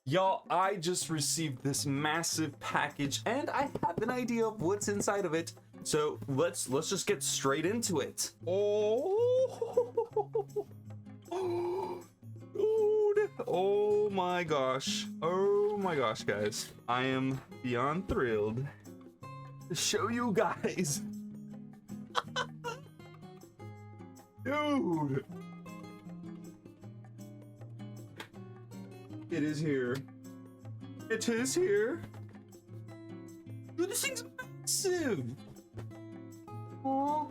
Y'all, I just received this massive package and I have an idea of what's inside of it. So let's just get straight into it. Oh, dude. Oh my gosh. Oh my gosh, guys. I am beyond thrilled to show you guys. Dude. It is here. It is here. Dude, this thing's massive. Aww.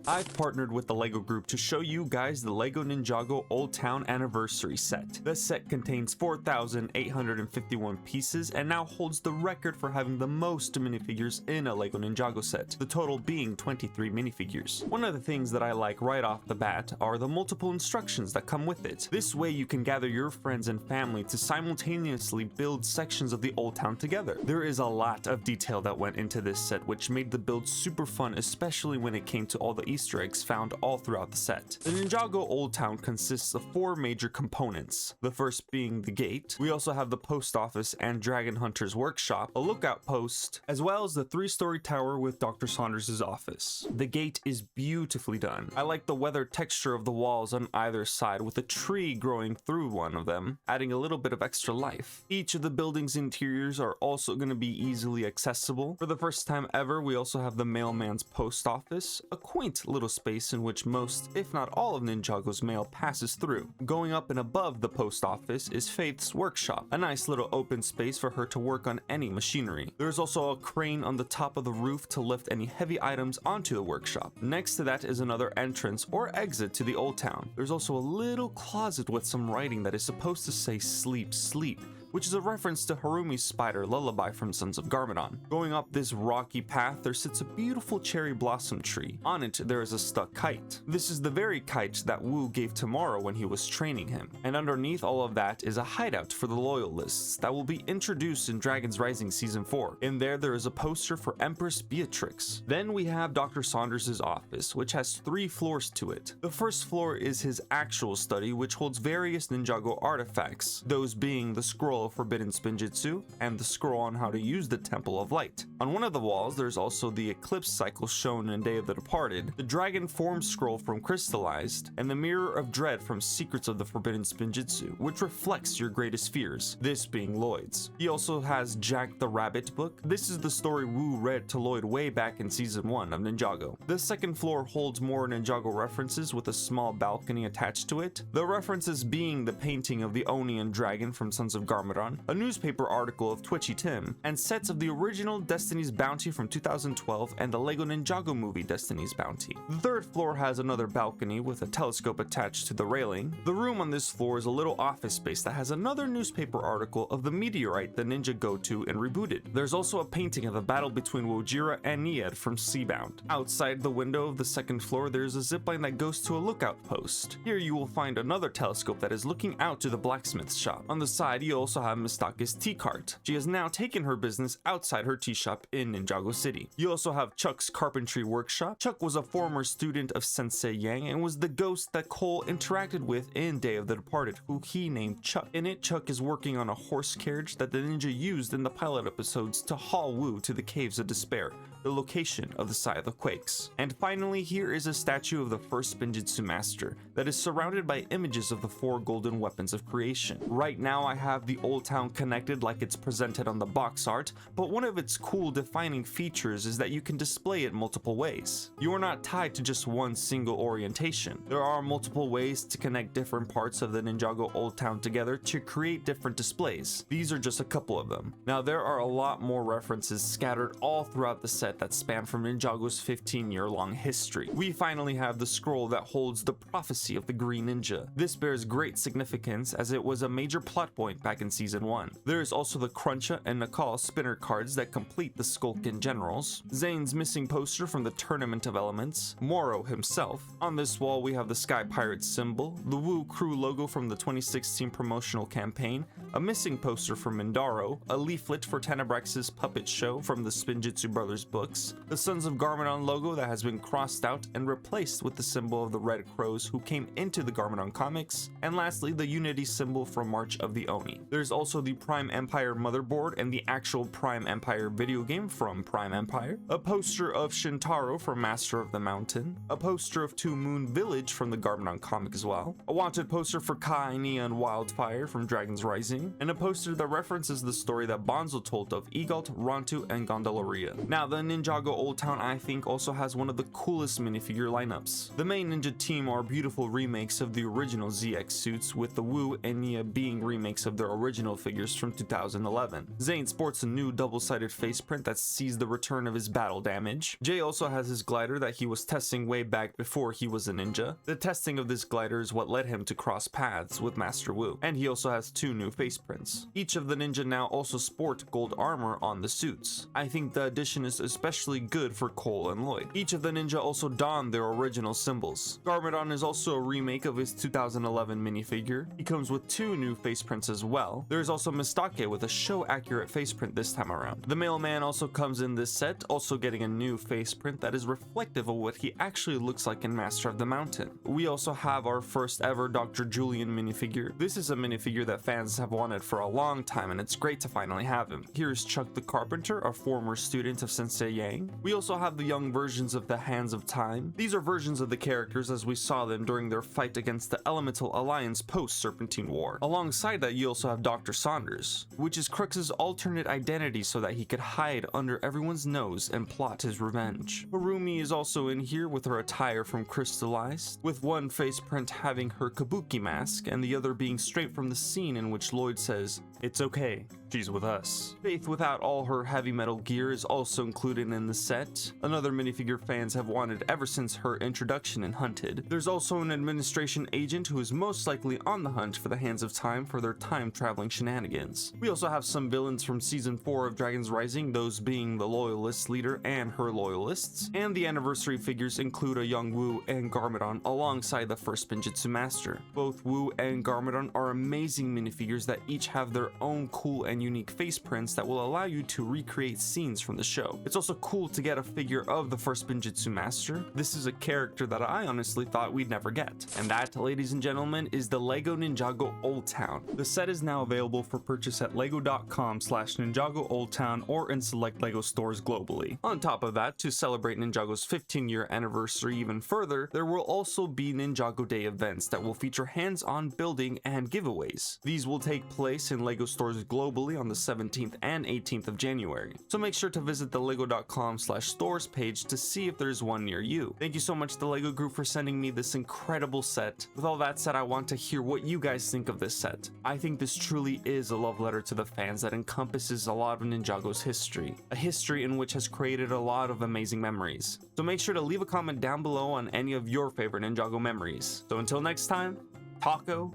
I've partnered with the LEGO group to show you guys the LEGO Ninjago Old Town Anniversary set. The set contains 4,851 pieces and now holds the record for having the most minifigures in a LEGO Ninjago set, the total being 23 minifigures. One of the things that I like right off the bat are the multiple instructions that come with it. This way you can gather your friends and family to simultaneously build sections of the Old Town together. There is a lot of detail that went into this set, which made the build super fun, especially when it came to all the Easter eggs found all throughout the set. The Ninjago Old Town consists of 4 major components, the first being the gate. We also have the post office and Dragon Hunter's workshop, a lookout post, as well as the 3-story tower with Dr. Saunders' office. The gate is beautifully done. I like the weathered texture of the walls on either side with a tree growing through one of them, adding a little bit of extra life. Each of the building's interiors are also going to be easily accessible. For the first time ever, we also have the mailman's post office, a quaint little space in which most, if not all, of Ninjago's mail passes through. Going up and above the post office is Faith's workshop, a nice little open space for her to work on any machinery. There's also a crane on the top of the roof to lift any heavy items onto the workshop. Next to that is another entrance or exit to the Old Town. There's also a little closet with some writing that is supposed to say "sleep, sleep," which is a reference to Harumi's spider lullaby from Sons of Garmadon. Going up this rocky path, there sits a beautiful cherry blossom tree. On it, there is a stuck kite. This is the very kite that Wu gave to Moro when he was training him. And underneath all of that is a hideout for the Loyalists that will be introduced in Dragon's Rising Season 4. In there is a poster for Empress Beatrix. Then we have Dr. Saunders' office, which has 3 floors to it. The first floor is his actual study, which holds various Ninjago artifacts, those being the scroll of Forbidden Spinjitzu and the scroll on how to use the Temple of Light. On one of the walls, there's also the eclipse cycle shown in Day of the Departed, the dragon form scroll from Crystallized, and the mirror of dread from Secrets of the Forbidden Spinjitzu, which reflects your greatest fears, this being Lloyd's. He also has Jack the Rabbit book. This is the story Wu read to Lloyd way back in Season 1 of Ninjago. The second floor holds more Ninjago references with a small balcony attached to it, the references being the painting of the Onion dragon from Sons of Garmadon, a newspaper article of Twitchy Tim, and sets of the original Destiny's Bounty from 2012 and the LEGO Ninjago movie Destiny's Bounty. The third floor has another balcony with a telescope attached to the railing. The room on this floor is a little office space that has another newspaper article of the meteorite the ninja go to in Rebooted. There's also a painting of the battle between Wojira and Nied from Seabound. Outside the window of the second floor, there's a zipline that goes to a lookout post. Here you will find another telescope that is looking out to the blacksmith's shop. On the side, you also have Mistake's tea cart. She has now taken her business outside her tea shop in Ninjago City. You also have Chuck's carpentry workshop. Chuck was a former student of Sensei Yang and was the ghost that Cole interacted with in Day of the Departed, who he named Chuck. In it, Chuck is working on a horse carriage that the ninja used in the pilot episodes to haul Wu to the Caves of Despair, the location of the Scythe of Quakes. And finally, here is a statue of the first Spinjitzu master that is surrounded by images of the 4 golden weapons of creation. Right now I have the Old Town connected like it's presented on the box art, but one of its cool defining features is that you can display it multiple ways. You are not tied to just one single orientation. There are multiple ways to connect different parts of the Ninjago Old Town together to create different displays. These are just a couple of them. Now there are a lot more references scattered all throughout the set that span from Ninjago's 15-year-long history. We finally have the scroll that holds the prophecy of the Green Ninja. This bears great significance as it was a major plot point back in Season 1. There is also the Cruncha and Nakal spinner cards that complete the Skulkin Generals, Zane's missing poster from the Tournament of Elements, Moro himself. On this wall we have the Sky Pirate symbol, the Woo Crew logo from the 2016 promotional campaign, a missing poster from Mindaro, a leaflet for Tenebrax's puppet show from the Spinjitzu Brothers books, the Sons of Garmadon logo that has been crossed out and replaced with the symbol of the Red Crows who came into the Garmadon comics, and lastly the Unity symbol from March of the Oni. There's also the Prime Empire motherboard and the actual Prime Empire video game from Prime Empire, a poster of Shintaro from Master of the Mountain, a poster of Two Moon Village from the Garmadon comic as well, a wanted poster for Kaini and Wildfire from Dragon's Rising, and a poster that references the story that Bonzo told of Egalt, Rontu, and Gondolaria. Now, the Ninjago Old Town I think also has one of the coolest minifigure lineups. The main ninja team are beautiful remakes of the original ZX suits, with the Wu and Nia being remakes of their original figures from 2011. Zane sports a new double-sided face print that sees the return of his battle damage. Jay also has his glider that he was testing way back before he was a ninja. The testing of this glider is what led him to cross paths with Master Wu, and he also has 2 new face prints. Each of the ninja now also sport gold armor on the suits. I think the addition is especially good for Cole and Lloyd. Each of the ninja also don their original symbols. Garmadon is also a remake of his 2011 minifigure. He comes with 2 new face prints as well. There is also Mistake with a show accurate face print this time around. The mailman also comes in this set, also getting a new face print that is reflective of what he actually looks like in Master of the Mountain. We also have our first ever Dr. Julian minifigure. This is a minifigure that fans have wanted for a long time, and it's great to finally have him. Here's Chuck the Carpenter, a former student of Sensei Yang. We also have the young versions of the Hands of Time. These are versions of the characters as we saw them during their fight against the Elemental Alliance post-Serpentine War. Alongside that, you also have Dr. Saunders, which is Crux's alternate identity so that he could hide under everyone's nose and plot his revenge. Harumi is also in here with her attire from Crystallized, with one face print having her kabuki mask and the other being straight from the scene in which Lloyd says, "It's okay, she's with us." Faith without all her heavy metal gear is also included in the set, another minifigure fans have wanted ever since her introduction in Hunted. There's also an administration agent who is most likely on the hunt for the Hands of Time for their time traveling shenanigans. We also have some villains from season 4 of Dragon's Rising, those being the Loyalist leader and her loyalists, and the anniversary figures include a young Wu and Garmadon alongside the first Spinjitzu master. Both Wu and Garmadon are amazing minifigures that each have their own cool and unique face prints that will allow you to recreate scenes from the show. It's also cool to get a figure of the first Spinjitzu master. This is a character that I honestly thought we'd never get. And that, ladies and gentlemen, is the LEGO Ninjago Old Town. The set is now available for purchase at lego.com/Ninjago Old Town or in select LEGO stores globally. On top of that, to celebrate Ninjago's 15-year anniversary even further, there will also be Ninjago Day events that will feature hands-on building and giveaways. These will take place in LEGO stores globally on the 17th and 18th of January. So make sure to visit the lego.com/stores page to see if there's one near you. Thank you so much to the LEGO group for sending me this incredible set. With all that said, I want to hear what you guys think of this set. I think this truly is a love letter to the fans that encompasses a lot of Ninjago's history, a history in which has created a lot of amazing memories. So make sure to leave a comment down below on any of your favorite Ninjago memories. So until next time, Taco